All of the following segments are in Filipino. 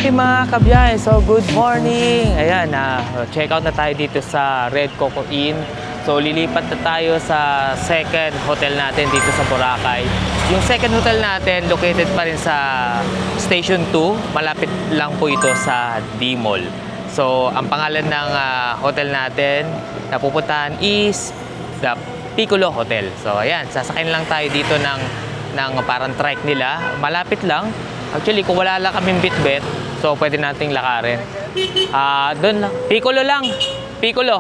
Okay mga kabiyahe, so good morning! Ayan, check out na tayo dito sa Red Coco Inn. So lilipat na tayo sa second hotel natin dito sa Boracay. Yung second hotel natin located pa rin sa Station 2. Malapit lang po ito sa D-Mall. So ang pangalan ng hotel natin na pupuntahan is the Piccolo Hotel. So ayan, sasakyan lang tayo dito ng parang trike nila. Malapit lang. Actually, kung wala lang kaming bitbit, so pwede nating lakarin. Doon lang. Piccolo lang. Piccolo.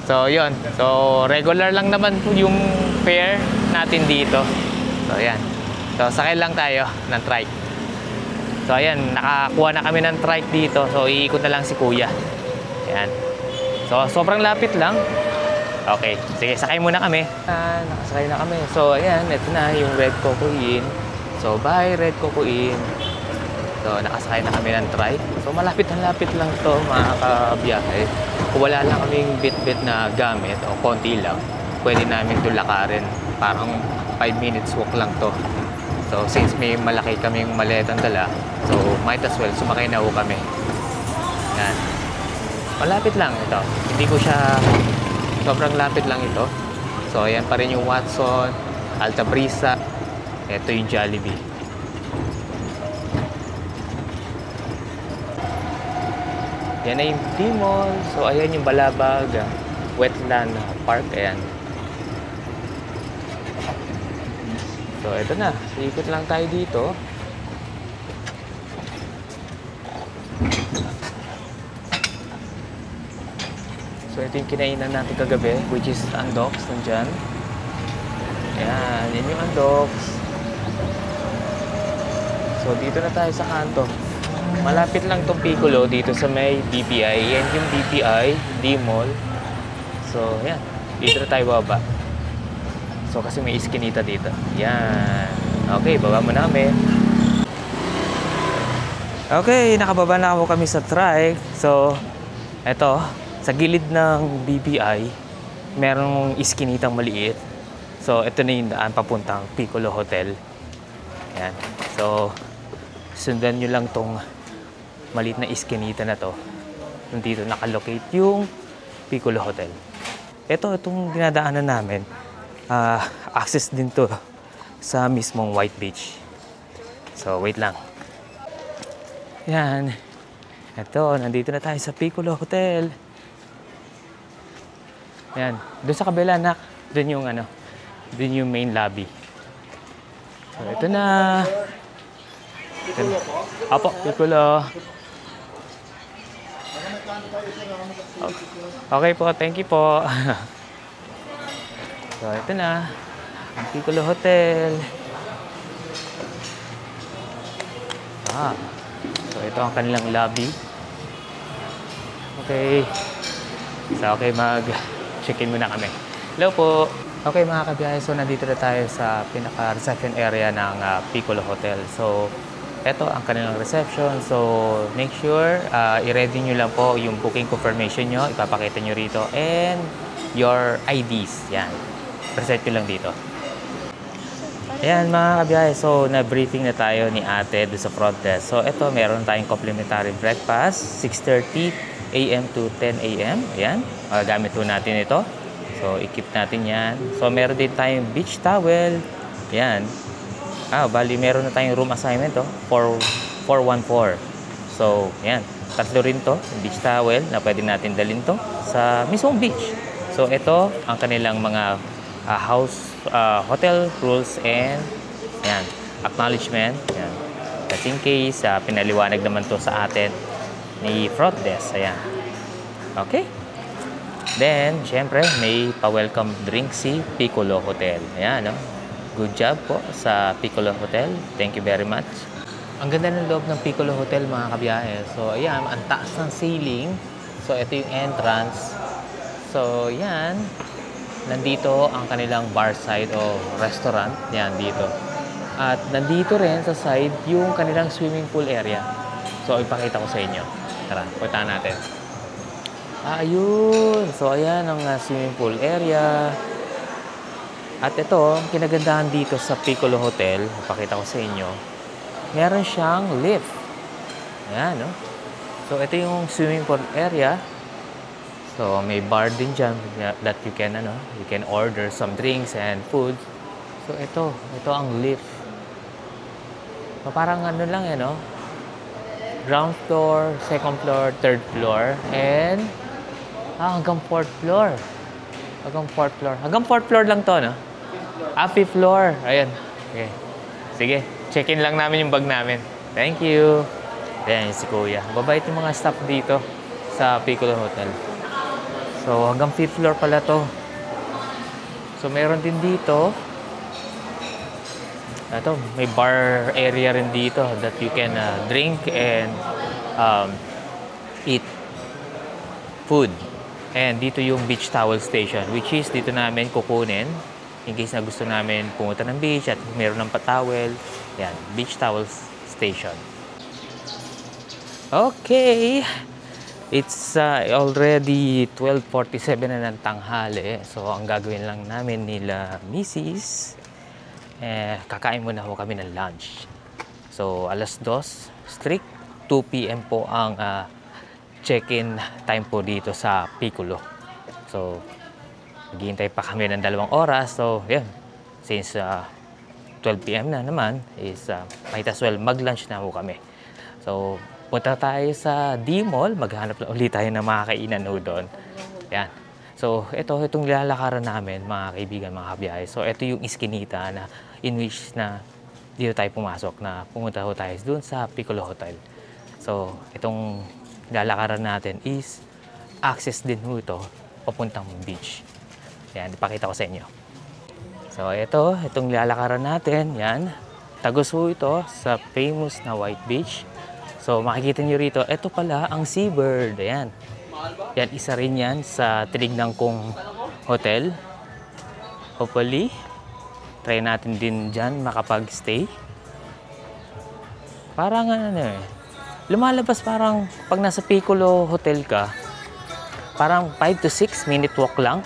So, yun. So, regular lang naman po yung fare natin dito. So, ayan. So, sakay lang tayo ng trike. So, ayan. Nakakuha na kami ng trike dito. So, iikot na lang si Kuya. Ayan. So, sobrang lapit lang. Okay. Sige, sakay muna kami. Nakasakay na kami. So, ayan. Ito na yung Red Coco Inn. So, bye Red Coco Inn. So, nakasakay na kami ng trike. So, malapit lang to mga kabiyahe. Kung wala lang kaming bit-bit na gamit o konti lang, pwede namin ito lakarin. Parang 5 minutes walk lang to. So, since may malaki kaming maletang dala, so might as well sumakay na ho kami. Yan. Malapit lang ito. Hindi ko siya, sobrang lapit lang ito. So, ayan pa rin yung Watson, Alta Brisa. Ito yung Jollibee. Yan na yung D-Mall. So, ayan yung Balabag Wetland Park. Ayan. So, ito na. Ikot lang tayo dito. So, ito yung kinainan natin kagabi, which is Andox. Nandyan. Ayan. Yan yung Andox. So, dito na tayo sa kanto. Malapit lang itong Piccolo dito sa may BPI. Yan yung BPI, D-Mall. So, yan. Dito na tayo baba. So, kasi may iskinita dito. Yan. Okay, baba mo na kami. Okay, nakababa na ako kami sa trike. So, eto, sa gilid ng BPI, merong iskinitang maliit. So, ito na yung daan papuntang Piccolo Hotel. Yan. So, sundan nyo lang tong maliit na iskinita na to. Nandito nakalocate yung Piccolo Hotel. Itong dinadaanan namin, access din to sa mismong White Beach. So, wait lang. Yan. Ito, nandito na tayo sa Piccolo Hotel. Yan. Doon sa kabila, nak. Doon yung doon yung main lobby. So, ito na. Piccolo po? Apo, Piccolo. Okay po, thank you po. So, ito na. Ang Piccolo Hotel. So, ito ang kanilang lobby. Okay. So, okay, mag-check-in muna kami. Hello po. Okay mga kabiyahe, so nandito na tayo sa pinaka-reception area ng Piccolo Hotel. So, ito ang kanilang reception. So, make sure i-ready nyo lang po yung booking confirmation nyo. Ipapakita nyo rito. And your IDs. Yan. Present nyo lang dito. Ayan mga kabiyahe. So, na-briefing na tayo ni ate doon sa front desk. So, ito meron tayong complimentary breakfast. 6:30 a.m. to 10 a.m. Ayan. Magagamit po natin ito. So, i-keep natin yan. So, meron din tayong beach towel. Yan. Bali, meron na tayong room assignment, 414. So, yan. Tatlo rin to, beach towel, na pwede natin dalhin to sa mismong beach. So, ito ang kanilang mga hotel rules and yan, acknowledgement. Yan. Just in case, pinaliwanag naman to sa atin ni front desk. Ayan. Okay. Then, syempre, may pa-welcome drink si Piccolo Hotel. Ayan, no? Good job po sa Piccolo Hotel. Thank you very much. Ang ganda ng loob ng Piccolo Hotel, mga kabiyahe. So, ayan, ang taas ng ceiling. So, ito yung entrance. So, yan. Nandito ang kanilang bar side o restaurant. Yan, dito. At nandito rin sa side yung kanilang swimming pool area. So, ipakita ko sa inyo. Tara, punta natin. Ayun. So, ayan ang swimming pool area. At ito, kinagandahan dito sa Piccolo Hotel, ipakita ko sa inyo, meron siyang lift. Ayan, no? So, ito yung swimming pool area. So, may bar din dyan that you can order some drinks and food. So, ito ang lift. So, parang ano lang no? Ground floor, second floor, third floor, and hanggang fourth floor. Hanggang fourth floor. Hanggang fourth floor lang to, no? Fifth floor. Ayan. Okay. Sige, check-in lang namin yung bag namin. Thank you. Ayan, si Kuya. Babait yung mga staff dito sa Piccolo Hotel. So, hanggang 5th floor pala to. So, meron din dito. Ito, may bar area rin dito that you can drink and eat food. And dito yung beach towel station, which is dito namin kukunin in case na gusto namin pumunta ng beach at meron ng patawel. Yan, beach towel station. Okay. It's already 12:47 na ng tanghali. So, ang gagawin lang namin nila Mrs. Kakain muna ho kami ng lunch. So, 2:00 strict. 2 p.m. po ang check-in time po dito sa Piccolo. So, naghihintay pa kami ng 2 oras. So, yan. Since 12 p.m. na naman, is might as well mag-lunch na ho kami. So, punta tayo sa D-Mall, maghanap lang ulit tayo ng mga kainan doon. Yan. So, itong lalakaran namin, mga kaibigan, mga kabiyahe. So, ito yung iskinita na in which na dito tayo pumasok na pumunta ho tayo doon sa Piccolo Hotel. So, itong lalakaran natin is access din ho ito papuntang beach. Yan, ipakita ko sa inyo. So, itong lalakaran natin, yan. Tagos ho ito sa famous na White Beach. So, makikita nyo rito, ito pala ang Seabird. Ayan. Yan, isa rin yan sa tinignan kong hotel. Hopefully, try natin din dyan makapag-stay. Parang lumalabas parang pag nasa Piccolo Hotel ka, parang 5 to 6 minute walk lang.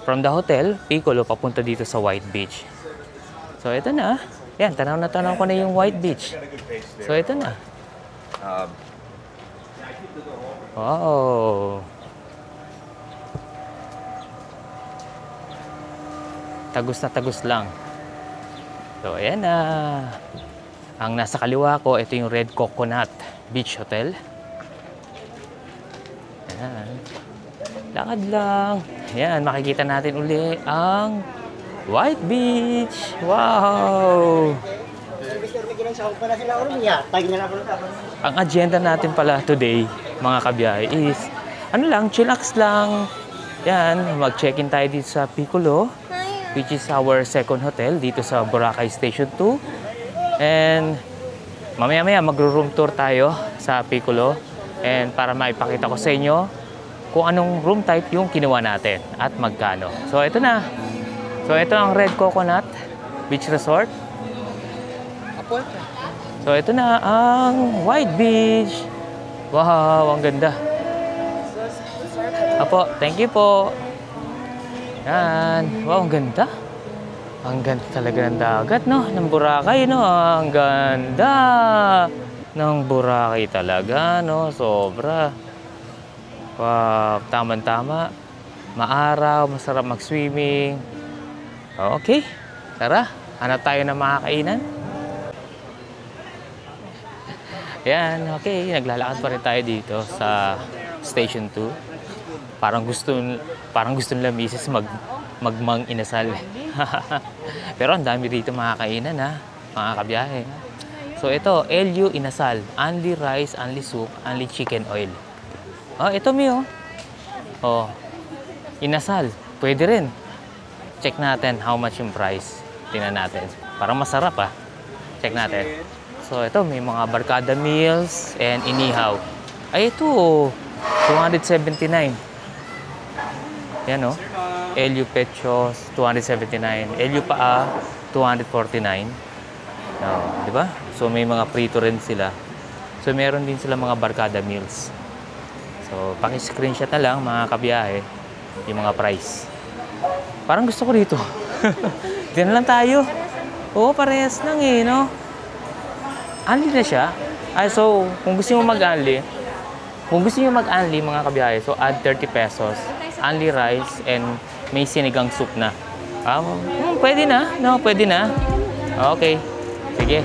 From the hotel, Piccolo, papunta dito sa White Beach. So, ito na. Yan, tanaw na tanaw ko na yung White Beach. So, ito na. Wow. Tagos na tagos lang. So, ayan na. Ang nasa kaliwa ko, ito yung Red Coconut Beach Hotel. Ayan. Lakad lang. Ayan, makikita natin uli ang White Beach. Wow! Ang agenda natin pala today, mga kabiyahe, is chillax lang. Yan, mag-check-in tayo dito sa Piccolo, which is our second hotel dito sa Boracay Station 2. And mamaya-maya magro-room tour tayo sa Piccolo. And para maipakita ko sa inyo kung anong room type yung kinuha natin at magkano. So, ito na. So, ito ang Red Coconut Beach Resort. So, ito na ang White Beach. Wow, ang ganda. Apo, thank you po. Yan. Wow, ang ganda. Ang ganda talaga ng dagat, no? Ng Boracay, no? Ang ganda ng Boracay talaga, no? Sobra. Wow, tama-tama. Maaraw, masarap mag-swimming. Okay, tara. Hanap tayo ng mga kainan. Yan, okay. Naglalakad pa rin tayo dito sa Station 2. Parang gusto nila misis magmang inasal. Pero ang dami dito mga kainan, ha? Mga kabiyahe. So ito, LU inasal. Only rice, only soup, only chicken oil. Oh, ito Mio. Oh, inasal. Pwede rin. Check natin how much yung price. Tingnan natin. Parang masarap, ha? Check natin. So, ito, may mga barkada meals and inihaw. Ay, ito, 279. Yan, oh. LU Pechos, 279. LU Paa, 249. Oh, di ba? So, may mga prito rin sila. So, meron din sila mga barkada meals. So, paki-screenshot na lang, mga kabiyahe, yung mga price. Parang gusto ko dito. Diyan lang tayo. Oo, parehas lang no? Only na siya. So, kung gusto nyo mag-unli, mga kabiyahe, so add 30 pesos, only rice, and may sinigang soup na. Pwede na. No, pwede na. Okay. Sige.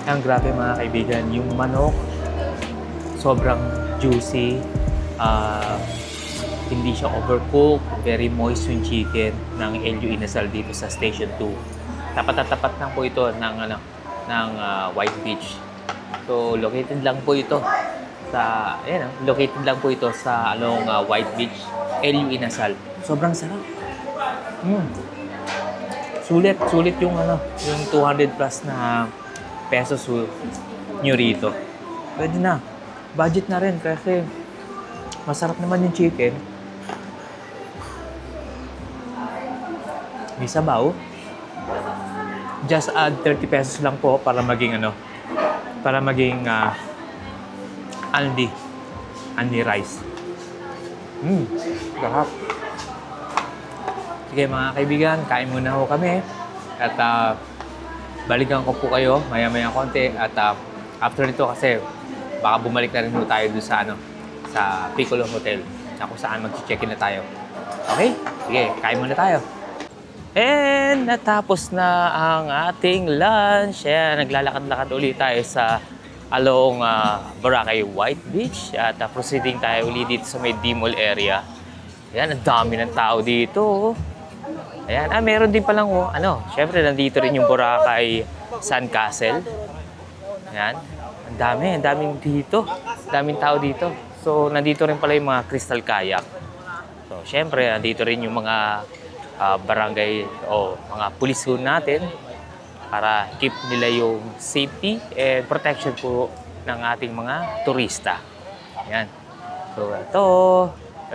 Ang grabe mga kaibigan, yung manok sobrang juicy, hindi siya overcooked, very moist yung chicken ng LU Inasal dito sa Station 2. Tapat na tapat lang po ito ng White Beach. So located lang po ito sa along White Beach, LU Inasal. Sobrang sarap. Sulit yung yung 200 plus na pesos nyo rito. Pwede na. Budget na rin kasi masarap naman yung chicken. May sabaw. Just add 30 pesos lang po para maging Andy rice. Sarap. Sige mga kaibigan, kain muna ho kami. At balikan ko po kayo maya-maya konti. At after nito kasi baka bumalik na rin po tayo doon sa Piccolo Hotel na kung saan mag-check-in na tayo. Okay? Sige, kain muna tayo. And natapos na ang ating lunch. Ayan, naglalakad-lakad ulit tayo sa along Boracay White Beach. At proceeding tayo ulit dito sa may D-Mall area. Ayan, ang dami ng tao dito. Ayan, meron din palang, syempre nandito rin yung Boracay Sandcastle. Ayan, ang daming dito. Daming tao dito. So, nandito rin pala yung mga crystal kayak. So, syempre, nandito rin yung mga barangay o mga pulis natin para keep nila yung safety and protection po ng ating mga turista. Ayan. So, ito,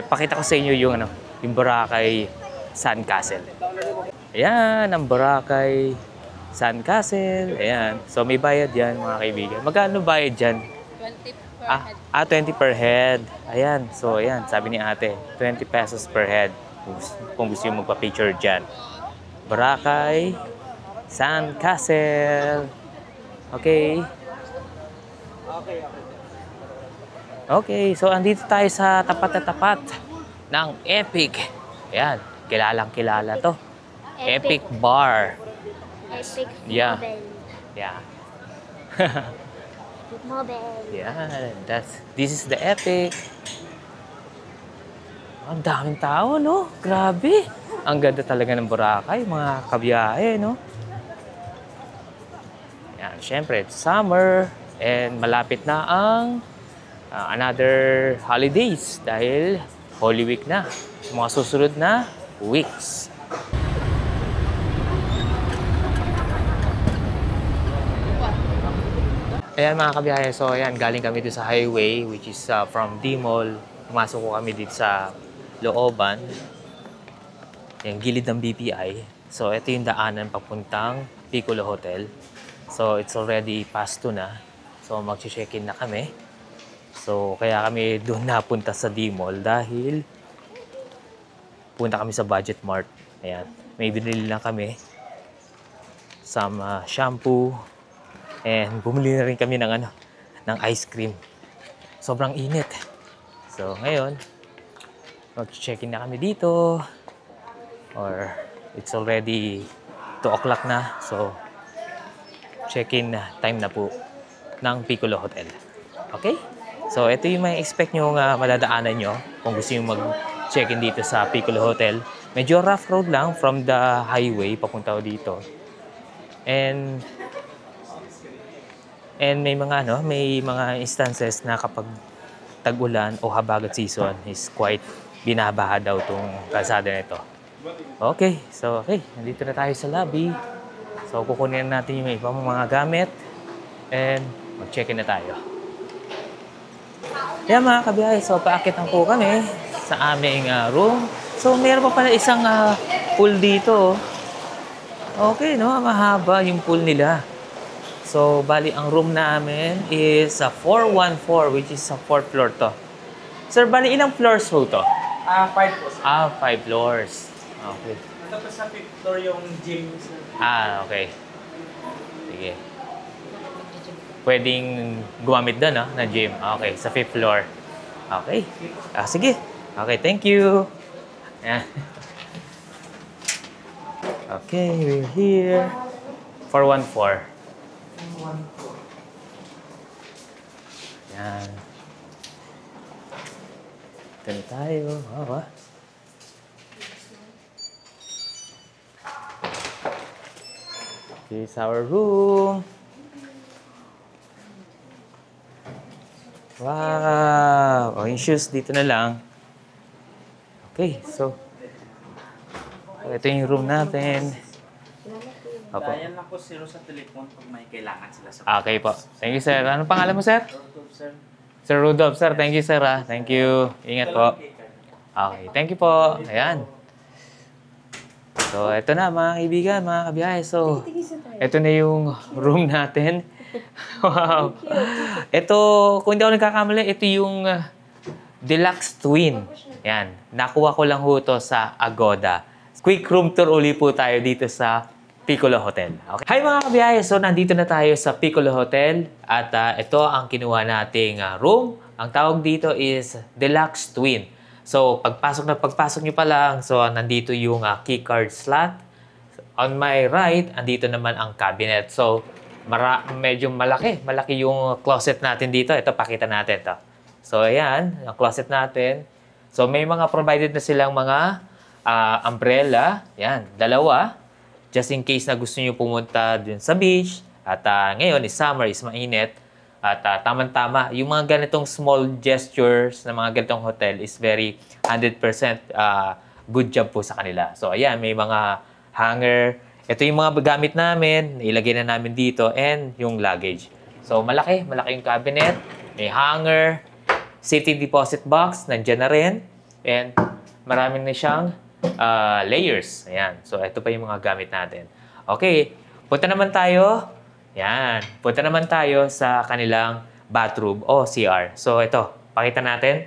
pakita ko sa inyo yung Boracay Sandcastle. Ayan, ang Boracay Sandcastle. Ayan. So, may bayad yan, mga kaibigan. Magkano bayad dyan? 20 per head. 20 per head. Ayan. So, ayan. Sabi ni ate, 20 pesos per head. Kung gusto yung magpa-picture dyan. Boracay Sandcastle. Okay. Okay. So, andito tayo sa tapat na tapat ng Epic. Ayan. Kilalang-kilala to. Epic Bar. Epic Yeah. Mobile. Yeah. Mobile. Yeah, this is the Epic. Ang daming tao, no? Grabe. Ang ganda talaga ng Boracay, mga kabiyahe, no? Yan, syempre, it's summer and malapit na ang another holidays dahil Holy Week na. Mga susunod na weeks. Ayan mga kabiyahe, so ayan, galing kami dito sa highway which is from D-Mall. Pumasok ko kami dito sa looban. Yung gilid ng BPI. So ito yung daanan papuntang Piccolo Hotel. So it's already past 2 na. So mag-check-in na kami. So kaya kami doon napunta sa D-Mall dahil punta kami sa Budget Mart. Ayan, may binili lang kami. Some shampoo. And bumili na rin kami ng ice cream. Sobrang init. So ngayon, mag-check-in na kami dito. Or it's already 2 o'clock na. So check-in time na po ng Piccolo Hotel. Okay? So ito yung may expect nyo madadaanan nyo kung gusto nyo mag-check-in dito sa Piccolo Hotel. Medyo rough road lang from the highway papunta dito. And may mga instances na kapag tag-ulan o habagat season is quite binabaha daw tong kalsada nito. Okay, so nandito na tayo sa lobby. So kukunin natin yung ibang mga gamit and mag-check-in na tayo. Yan mga kabiyahe, so paakit na po kami sa aming room. So meron pa pala isang pool dito. Okay, no? Mahaba yung pool nila. So bali ang room namin is 414, which is sa 4th floor to. Sir, bali ilang floors po to? 5 po, sir. 5 floors. Okay. Tapos sa 5th floor yung gym, sir. Okay. Sige. Pwedeng gumamit doon, no? Na gym. Okay, sa 5th floor. Okay. Sige. Okay, thank you. Ayan. Okay, we're here. 414. Ayan. Ito na tayo. This is our room. Wow! Yung shoes dito na lang. Okay, so ito yung room natin. Opo. Dayan lang po sir sa telephone pag may kailangan sila sa Okay po. Thank you, sir. Anong pangalan mo, sir? sir. Sir Rudolph, sir. Thank you, sir. Thank you. Ingat po. Okay, thank you po. Ayan. So, ito na mga kaibigan, mga kabiyahe. So, ito na yung room natin. Wow. Ito, kung hindi ako nagkakamali, ito yung Deluxe Twin. Yan. Nakuha ko lang ho to sa Agoda. Quick room tour uli po tayo dito sa Piccolo Hotel. Okay. Hi mga kabiyahe! So, nandito na tayo sa Piccolo Hotel at ito ang kinuha nating room. Ang tawag dito is Deluxe Twin. So, pagpasok nyo pa lang, so nandito yung key card slot. On my right, andito naman ang cabinet. So, medyo malaki. Malaki yung closet natin dito. Ito, pakita natin to. So, ayan, ang closet natin. So, may mga provided na silang mga umbrella. Yan, dalawa. Just in case na gusto nyo pumunta dun sa beach. At ngayon, is summer, is mainit. At tama-tama, yung mga ganitong small gestures na mga ganitong hotel is very 100% good job po sa kanila. So, ayan, may mga hanger. Ito yung mga gamit namin, ilagay na namin dito, and yung luggage. So, malaki yung cabinet, may hanger, safety deposit box, nandyan na rin, and marami na siyang layers. Ayan. So, ito pa yung mga gamit natin. Okay, punta naman tayo. Yan. Punta naman tayo sa kanilang bathroom o CR. So, ito. Pakita natin.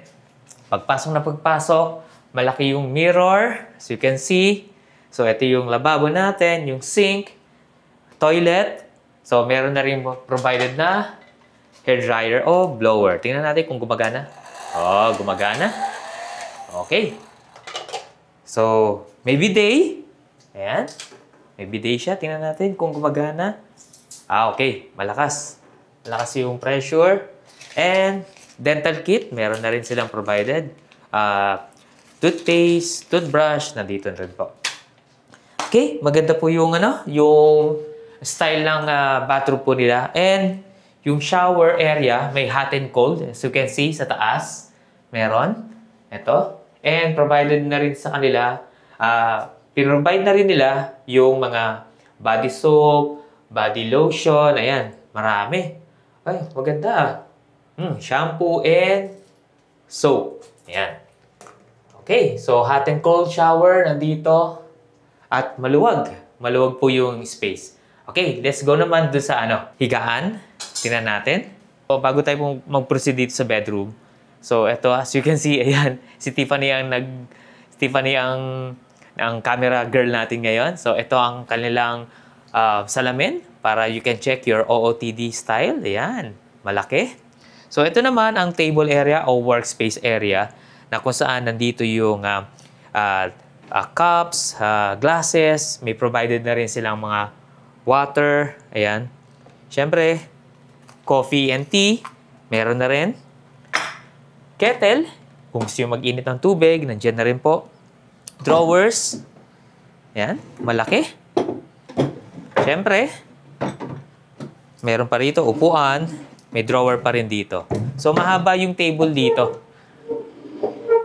Pagpasok, malaki yung mirror. As you can see. So, ito yung lababo natin, yung sink, toilet. So, meron na rin provided na hair dryer o blower. Tingnan natin kung gumagana. Oh, gumagana. Okay. So, may bidet. Ayan. May bidet siya. Tingnan natin kung gumagana. Okay. Malakas. Malakas yung pressure. And dental kit. Meron na rin silang provided. Toothpaste, toothbrush. Nandito rin po. Okay. Maganda po yung, yung style ng bathroom po nila. And yung shower area, may hot and cold. As you can see, sa taas. Meron. Ito. And provided na rin sa kanila, pinrovide na rin nila yung mga body soap, body lotion, ayan, marami. Ay, maganda shampoo and soap. Ayan. Okay, so hot and cold shower nandito. At maluwag. Maluwag po yung space. Okay, let's go naman doon sa higaan. Tingnan natin. So, bago tayo mag-proceed dito sa bedroom. So, eto, as you can see, ayan, si Tiffany ang camera girl natin ngayon. So, ito ang kanilang salamin para you can check your OOTD style. Ayan, malaki. So, ito naman ang table area o workspace area na kung saan nandito yung cups, glasses. May provided na rin silang mga water. Ayan. Siyempre, coffee and tea. Meron na rin. Kettle, kung gusto yung mag-init ng tubig, nandiyan na rin po. Drawers. Yan, malaki. Siyempre, meron pa rito upuan. May drawer pa rin dito. So, mahaba yung table dito.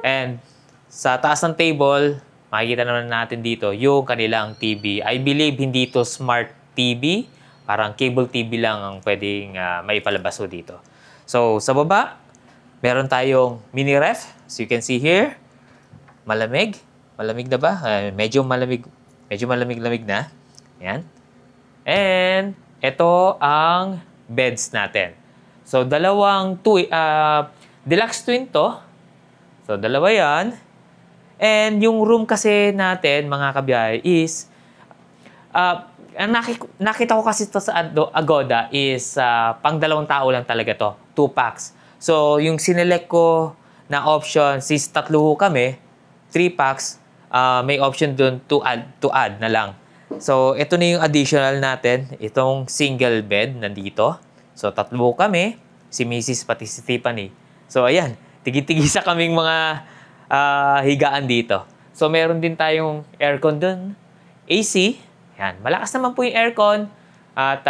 And sa taas ng table, makikita naman natin dito yung kanilang TV. I believe hindi to smart TV. Parang cable TV lang ang pwedeng maipalabas ho dito. So, sa baba, meron tayong mini ref. So, you can see here, malamig. Malamig na ba? Medyo malamig na. Yan. And, ito ang beds natin. So, deluxe twin to. So, dalawa yan. And yung room kasi natin, mga kabiyahe, is, nakita ko kasi ito sa Agoda is pang 2 tao lang talaga to. 2 packs. So, yung sinelect ko na option, since 3 kami, 3 packs, may option dun to add na lang. So, ito na yung additional natin. Itong single bed nandito. So, 3 kami. Si Mrs. pati si Tiffany. So, ayan. Tigi-tigisa kaming mga higaan dito. So, meron din tayong aircon dun. AC. Yan. Malakas naman po yung aircon. At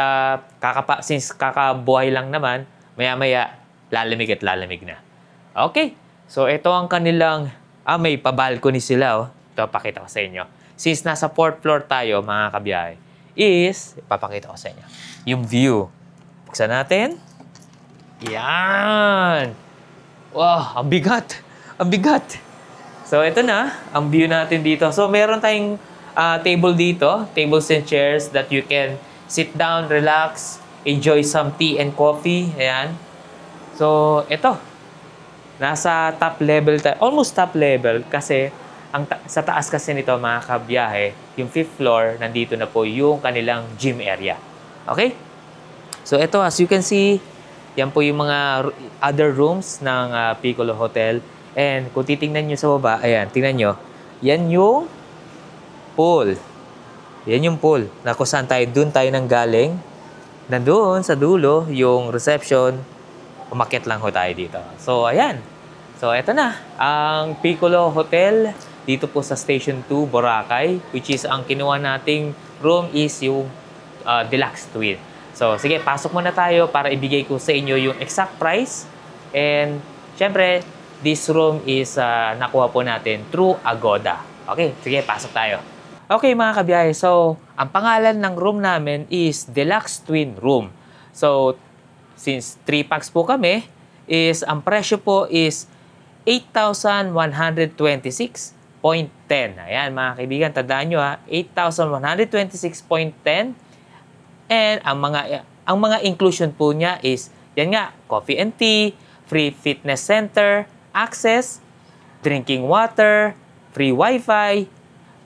since kakabuhay lang naman, maya-maya, lalamig at lalamig na. Okay. So, ito ang kanilang, may pa-balcony sila. Ito, pakita ko sa inyo. Since nasa 4th floor tayo, mga kabiyahe, ipapakita ko sa inyo. Yung view. Buksan natin. Yan. Wow, ang bigat. Ang bigat. So, ito na, ang view natin dito. So, meron tayong table dito, tables and chairs that you can sit down, relax, enjoy some tea and coffee. Ayan. So, ito. Nasa top level tayo. Almost top level kasi sa taas kasi nito, mga kabiyahe, yung 5th floor, nandito na po yung kanilang gym area. Okay? So, ito, as you can see, yan po yung mga other rooms ng Piccolo Hotel. And kung titingnan nyo sa baba, ayan, tingnan nyo. Yan yung pool. Yan yung pool. Na kung saan tayo, dun tayo nang galing. Nandun sa dulo, yung reception. Umakyat lang ho tayo dito. So, ayan. So, eto na. Ang Piccolo Hotel dito po sa Station 2, Boracay. Which is, ang kinuha nating room is yung deluxe twin. So, sige, pasok muna tayo para ibigay ko sa inyo yung exact price. And, syempre, this room is nakuha po natin through Agoda. Okay, sige, pasok tayo. Okay, mga kabiyahe. So, ang pangalan ng room namin is Deluxe Twin Room. So, since 3 packs po kami, ang presyo po is 8,126.10. Ayan, mga kaibigan, tandaan nyo 8,126.10. And ang mga inclusion po niya is, yan nga, coffee and tea, free fitness center, access, drinking water, free wifi,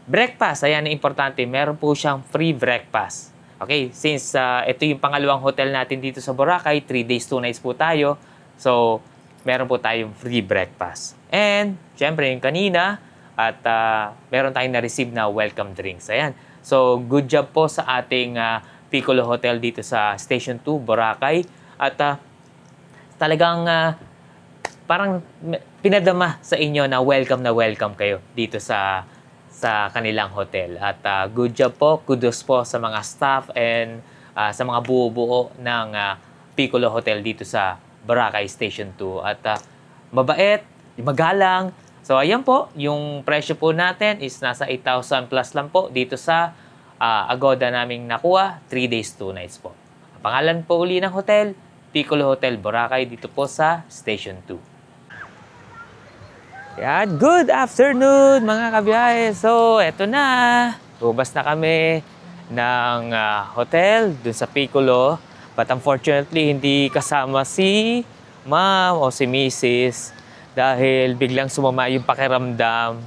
breakfast. Ayan ang importante. Meron po siyang free breakfast. Okay, since ito yung pangalawang hotel natin dito sa Boracay, 3 days, 2 nights po tayo. So, meron po tayong free breakfast. And, syempre, yung kanina, at meron tayong na-receive na welcome drinks. Ayan. So, good job po sa ating Piccolo Hotel dito sa Station 2, Boracay. At talagang parang pinadama sa inyo na welcome kayo dito sa kanilang hotel. At good job po, kudos po sa mga staff and sa mga buo-buo ng Piccolo Hotel dito sa Boracay Station 2. At mabait, magalang. So ayan po, yung presyo po natin is nasa 8,000 plus lang po dito sa Agoda naming nakuha, 3 days, 2 nights po. Ang pangalan po uli ng hotel, Piccolo Hotel Boracay dito po sa Station 2. Yan, good afternoon mga kabiyahe. So, eto na. Lumabas na kami ng hotel dun sa Piccolo. But unfortunately, hindi kasama si ma'am o si Mrs. Dahil biglang sumama yung pakiramdam.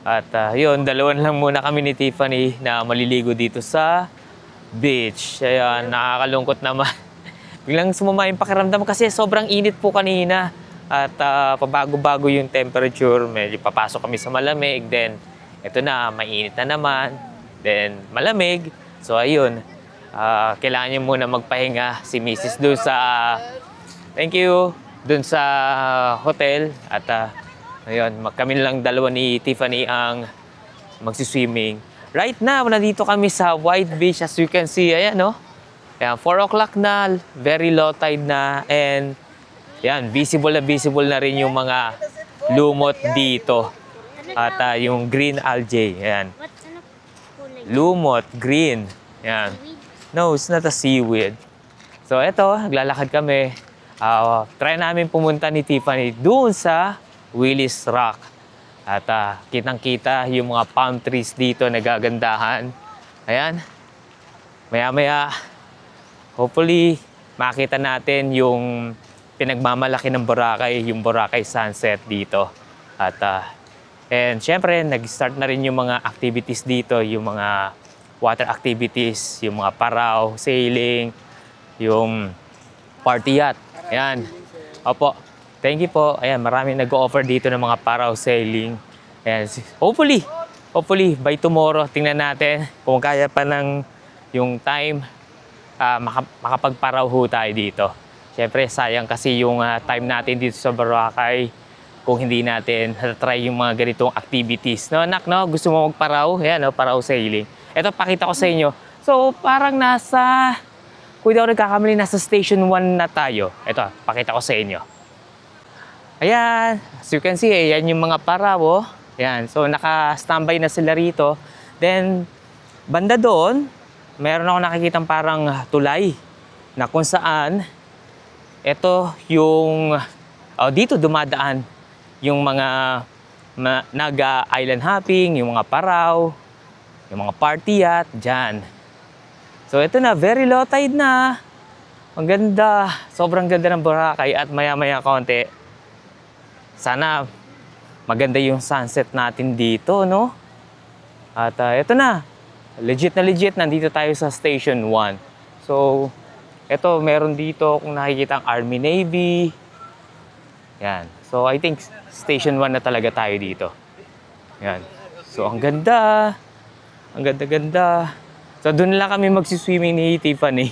At yun, dalawan lang muna kami ni Tiffany na maliligo dito sa beach. Ayan, nakakalungkot naman. Biglang sumama yung pakiramdam kasi sobrang init po kanina. At pabago-bago yung temperature, medyo papasok kami sa malamig, then ito na, mainit na naman, then malamig. So ayun, kailangan nyo muna magpahinga si Mrs. doon sa, thank you, doon sa hotel. At ayun, kami lang dalawa ni Tiffany ang magsiswimming. Right now, nandito kami sa White Beach, as you can see, ayan no. Ayan, 4 o'clock na, very low tide na, and yan, visible na rin yung mga lumot dito. At yung green algae. Ayan. What ano kulay? Lumot, green. Ayan. Seaweed? No, it's not a seaweed. So, eto, naglalakad kami. Try namin pumunta ni Tiffany doon sa Willis Rock. At kitang-kita yung mga palm trees dito nagagandahan. Ayan. Maya-maya, hopefully, makita natin yung pinagmamalaki ng Boracay, yung Boracay sunset dito. At, and syempre, nag-start na rin yung mga activities dito, yung mga water activities, yung mga paraw, sailing, yung party yacht. Ayan. Opo. Thank you po. Ayan, maraming nag-o-offer dito ng mga paraw sailing. Ayan. Hopefully, by tomorrow, tingnan natin kung kaya pa ng yung time, makapagparaw ho tayo dito. Siyempre, sayang kasi yung time natin dito sa Boracay kung hindi natin try yung mga ganitong activities. No, anak, no? Gusto mo magparaw? Ayan, no? Paraw sailing. Ito, pakita ko sa inyo. So, parang nasa, kung hindi ako nagkakamali, nasa station 1 na tayo. Ito, pakita ko sa inyo. Ayan, as you can see, ayan yung mga paraw. Oh. Ayan, so naka-standby na sila rito. Then, banda doon, meron ako nakikitang parang tulay na kung saan ito yung dito dumadaan yung mga nag-island hopping, yung mga paraw, yung mga party yacht, dyan. So ito na, very low tide na. Ang ganda, sobrang ganda ng Boracay at maya-maya konti. Sana maganda yung sunset natin dito, no? At ito na, legit, nandito tayo sa Station 1. So, ito, meron dito kung nakikita ang Army Navy. Yan. So, I think Station 1 na talaga tayo dito. Yan. So, ang ganda. Ang ganda-ganda. So, doon lang kami magsiswimming ni Tiffany.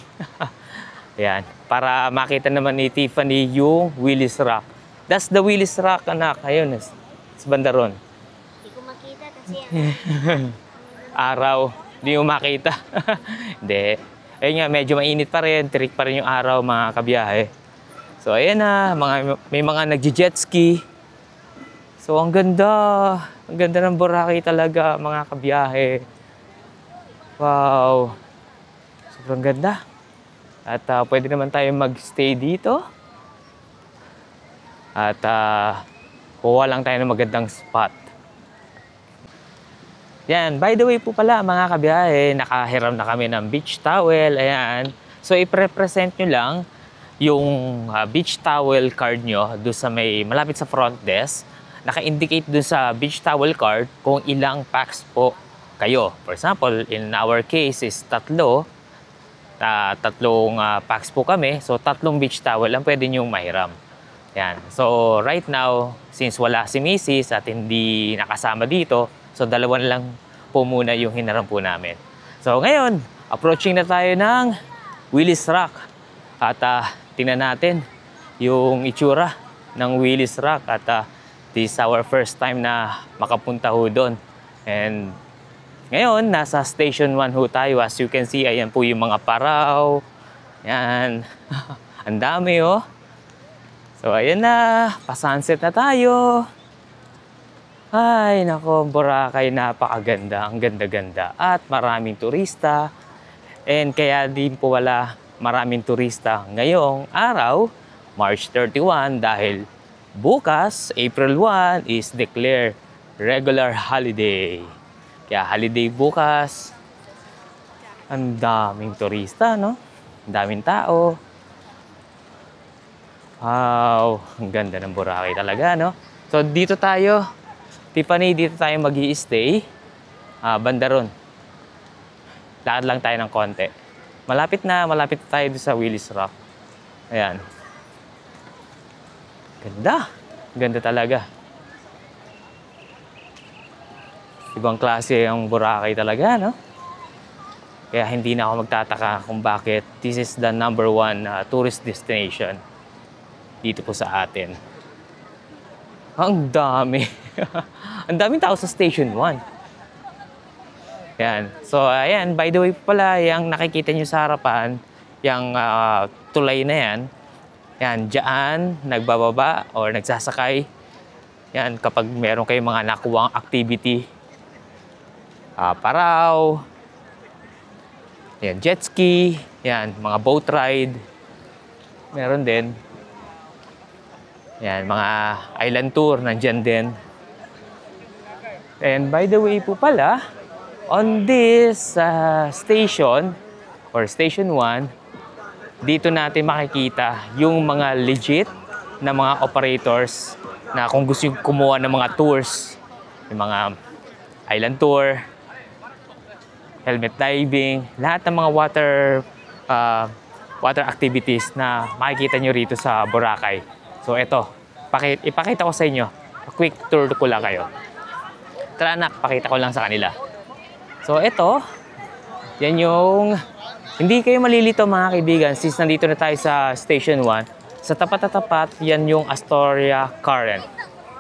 Yan. Para makita naman ni Tiffany yung Willis Rock. That's the Willis Rock, anak. Ayun, sa banda ron. Hindi ko makita kasi Araw. Hindi mo makita. Hindi. Ayun nga, medyo mainit pa rin. Tirik pa rin yung araw, mga kabiyahe. So, ayan na. May mga nagje-jet ski. So, ang ganda. Ang ganda ng Boracay talaga, mga kabiyahe. Wow. Sobrang ganda. At pwede naman tayo mag-stay dito. At kuha lang tayo ng magandang spot. Yan, by the way po pala mga kabiyahe, nakahiram na kami ng beach towel. Ayan. So i-represent nyo lang yung beach towel card nyo doon sa may malapit sa front desk. Naka-indicate doon sa beach towel card kung ilang packs po kayo. For example, in our case is tatlong packs po kami. So tatlong beach towel ang pwede nyong mahiram. Yan. So, right now, since wala si Mrs. at hindi nakasama dito, so dalawa na lang po muna yung hinaram po namin. So, ngayon, approaching na tayo ng Willis Rock. At tingnan natin yung itsura ng Willis Rock. At this is our first time na makapunta ho doon. And ngayon, nasa Station 1 ho tayo. As you can see, ayan po yung mga paraw. Yan. Ang dami, oh. So, ayan na. Pa-sunset na tayo. Ay, nako, Boracay, napakaganda. Ang ganda-ganda. At maraming turista. And kaya din po wala maraming turista ngayong araw, March 31, dahil bukas, April 1, is declared regular holiday. Kaya holiday bukas. Ang daming turista, no? Ang daming tao. Wow, ang ganda ng Boracay talaga, no? So, dito tayo, Tiffany, dito tayo mag-i-stay. Banda ron. Lakad lang tayo ng konti. Malapit tayo doon sa Willis Rock. Ayan. Ganda. Ganda talaga. Ibang klase ang Boracay talaga, no? Kaya hindi na ako magtataka kung bakit this is the #1 tourist destination dito po sa atin. Ang dami. Ang daming tao sa Station 1. Yan. So, ayan. By the way pala, yung nakikita nyo sa harapan, yung tulay na yan, yan, dyan, nagbababa or nagsasakay Yan, kapag meron kayong mga nakuwang activity. Paraw. Yan, jet ski. Yan, mga boat ride. Meron din. Yan, mga island tour, nandyan din. And by the way po pala, on this station, or station 1, dito natin makikita yung mga legit na mga operators na kung gusto yung kumuha ng mga tours, yung mga island tour, helmet diving, lahat ng mga water activities na makikita nyo rito sa Boracay. So ito, ipakita ko sa inyo. Quick tour ko lang kayo. Tara anak, pakita ko lang sa kanila. So ito, yan yung, hindi kayo malilito mga kaibigan, since nandito na tayo sa Station 1, sa tapat na tapat, yan yung Astoria Current.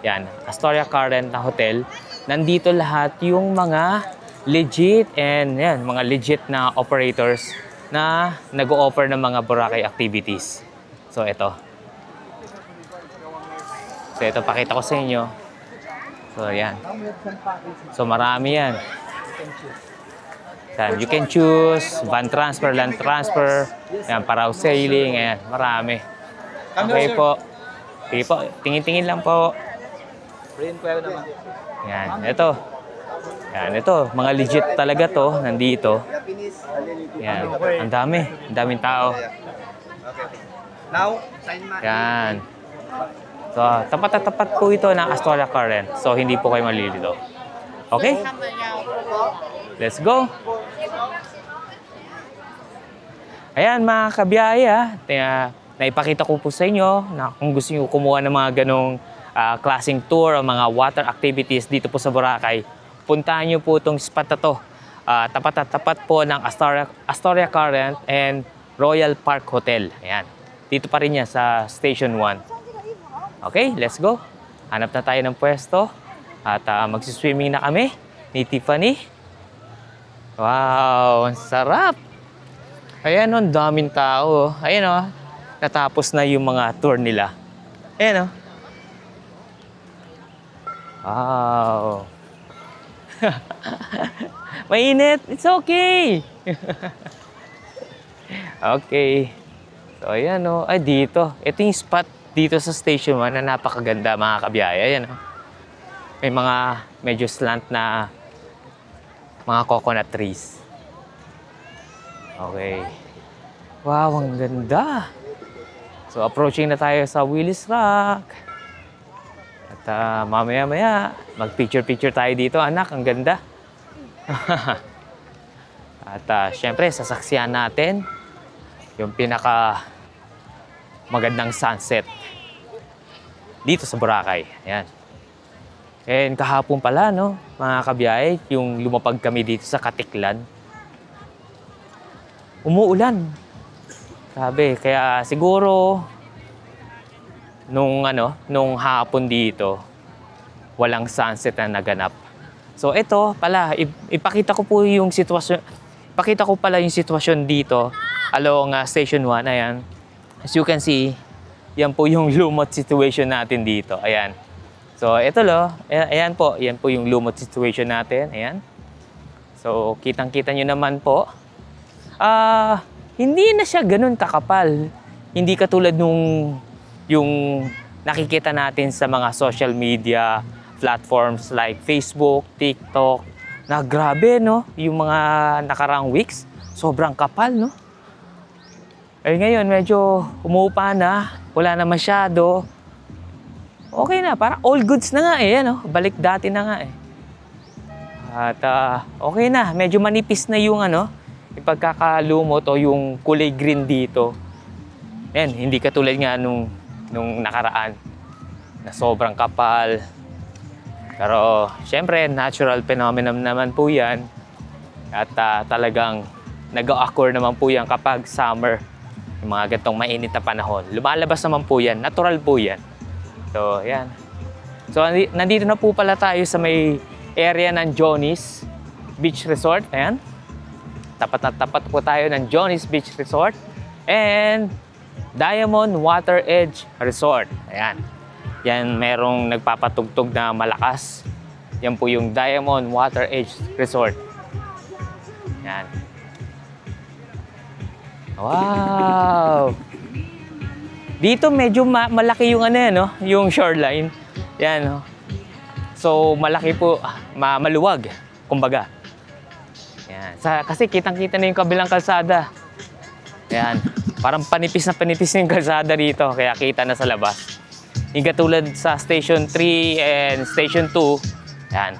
Yan, Astoria Current na hotel. Nandito lahat yung mga legit and yan, mga legit na operators na nag-o-offer ng mga Boracay activities. So ito. So ito, pakita ko sa inyo. So yan. So marami yan. Yan, you can choose van transfer, land transfer, yan, paraw sailing, ayan, marami. Okay po. Okay po, tingin-tingin lang po. Yan, ito. Yan, ito, mga legit talaga to, nandito. Yan, ang daming tao. Yan. So, tapat na tapat po ito ng Astoria Current. So, hindi po kayo malilito. Okay? Let's go! Ayan mga kabiyaya, naipakita ko po sa inyo na kung gusto nyo kumuha ng mga ganong klaseng tour o mga water activities dito po sa Boracay, puntahan nyo po itong spot na to. Tapat na tapat po ng Astoria Current and Royal Park Hotel. Ayan. Dito pa rin yan sa Station 1. Okay, let's go. Hanap na tayo ng pwesto at magsiswimming na kami ni Tiffany. Wow, ang sarap! Ayan o, ang daming tao. Ayan o, natapos na yung mga tour nila. Ayan o. Wow! Mainit! It's okay! Okay. So, ayan o. Ay, dito. Ito yung spot dito sa Station 1 na napakaganda mga kabiyaya. Ayan o. May mga medyo slant na mga coconut trees. Okay. Wow, ang ganda. So, approaching na tayo sa Willis Rock. At mamaya-maya, mag-picture-picture tayo dito. Anak, ang ganda. At syempre, sasaksihan natin yung pinaka magandang sunset dito sa Boracay. Ayan. And kahapon pala, no, mga kabiyay, yung lumapag kami dito sa Katiklan. Umuulan. Sabi, kaya siguro nung hapon dito, walang sunset na naganap. So ito pala, ipakita ko po yung sitwasyon. Pakita ko pala yung sitwasyon dito along Station 1. Ayan. As you can see, yan po yung lumot situation natin dito. Ayan. So ito ayan po, yan po yung lumot situation natin. Ayan. So kitang-kita nyo naman po. Hindi na siya ganun kakapal. Hindi katulad nung yung nakikita natin sa mga social media platforms like Facebook, TikTok, na grabe, no? Yung mga nakarang weeks, sobrang kapal, no? Eh ngayon, medyo umuupa na, wala na masyado. Okay na, parang all goods na nga eh, no? Balik dati na nga eh. At okay na, medyo manipis na yung yung pagkakalumot o yung kulay green dito. Yan, hindi katulad nga nung nakaraan na sobrang kapal. Pero syempre, natural phenomenon naman po yan. At talagang nag-occur naman po yan kapag summer. Yung mga gantong mainit na panahon. Lumalabas naman po yan. Natural po yan. So, yan. So, nandito na po pala tayo sa may area ng Johnny's Beach Resort. Ayan. Tapat na tapat po tayo ng Johnny's Beach Resort and Diamond Water Edge Resort. Ayan. Yan, merong nagpapatugtog na malakas. Yan po yung Diamond Water Edge Resort. Yan. Wow! Dito medyo malaki yung ano yan, no? Yung shoreline. Yan, no? So, malaki po, maluwag, kumbaga. Yan. Kasi kitang-kita na yung kabilang kalsada. Yan. Parang panipis na panipis yung kalsada dito, kaya kita na sa labas. Yung katulad sa Station 3 and Station 2, yan.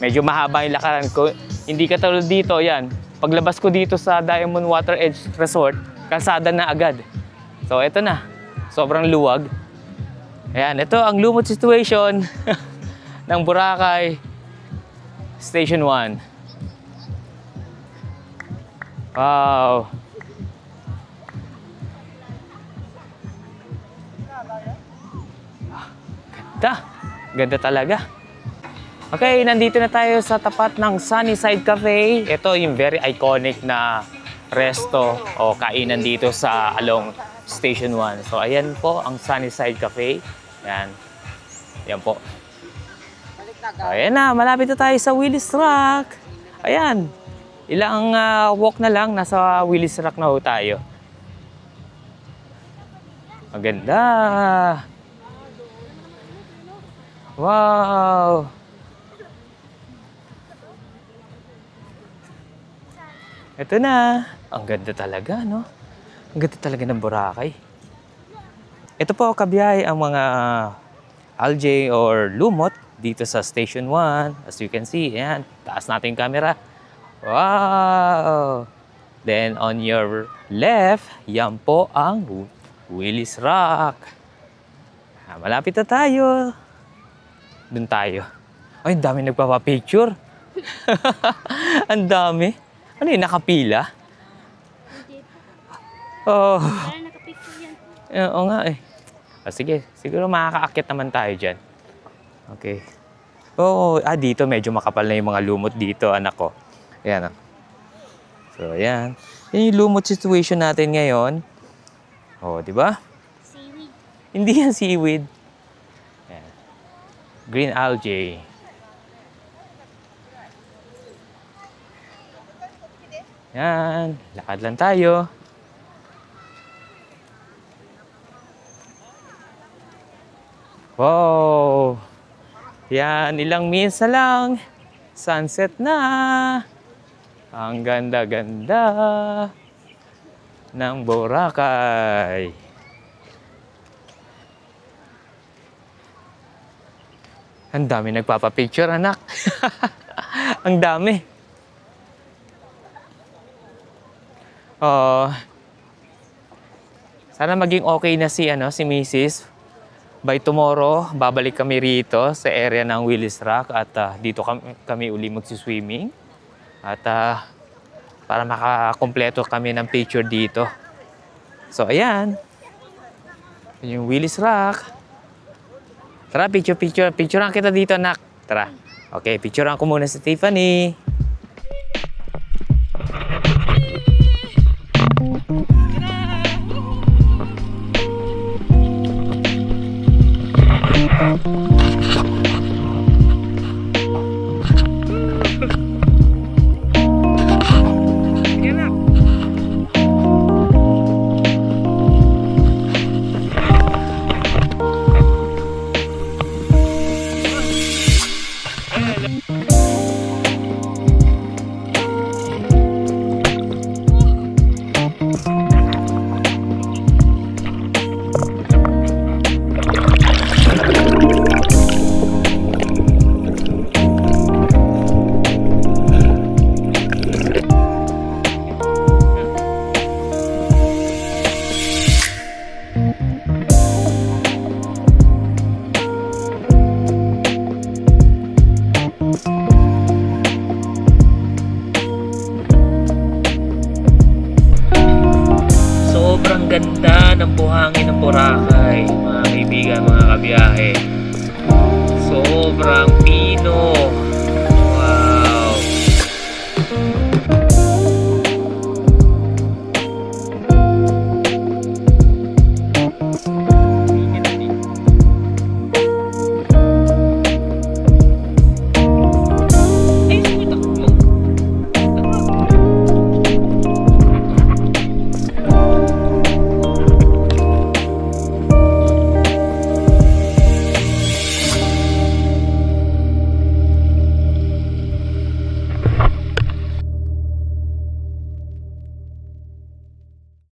Medyo mahaba yung lakaran ko. Hindi katulad dito, yan. Paglabas ko dito sa Diamond Water Edge Resort, kalsada na agad. So, ito na. Sobrang luwag. Ayan, ito ang lumot situation ng Boracay Station 1. Wow! Ganda! Ganda talaga. Okay, nandito na tayo sa tapat ng Sunnyside Cafe. Ito yung very iconic na resto o kainan dito sa along Station 1. So, ayan po ang Sunnyside Cafe. Ayan. Ayan po. So, ayan na, malapit na tayo sa Willis Rock. Ayan. Ilang walk na lang, nasa Willis Rock na ho tayo. Maganda. Wow. Ito na. Ang ganda talaga, no? Ang ganda talaga ng Boracay. Ito po, kabiyahe ang mga algae or lumot dito sa Station 1. As you can see, ayan. Taas natin yung camera. Wow! Then, on your left, yan po ang Willis Rock. Malapit na tayo. Doon tayo. Ay, ang dami nagpapapicture. Ang dami. Ano yun, nakapila? Oh. Para nakapicture yan. Oo nga eh. Sige, siguro makakaakyat naman tayo dyan. Okay. Oo, dito medyo makapal na yung mga lumot dito, anak ko. Ayan. So, ayan. Yan yung lumot situation natin ngayon. Oh, di ba? Seaweed. Hindi yan seaweed. Ayan. Green algae. Yan. Lakad lang tayo. Wow! Yan, ilang minutes na lang. Sunset na. Ang ganda-ganda ng Boracay. Ang dami nagpapapicture, anak. Ang dami. Sana maging okay na si Mrs. By tomorrow, babalik kami rito sa area ng Willis Rock at dito kami uli magsiswimming. At para makakompleto kami ng picture dito. So, ayan. Yung Willis Rock. Tara, picture. Picturean kita dito, anak. Tara. Okay, picturean ko muna si Tiffany.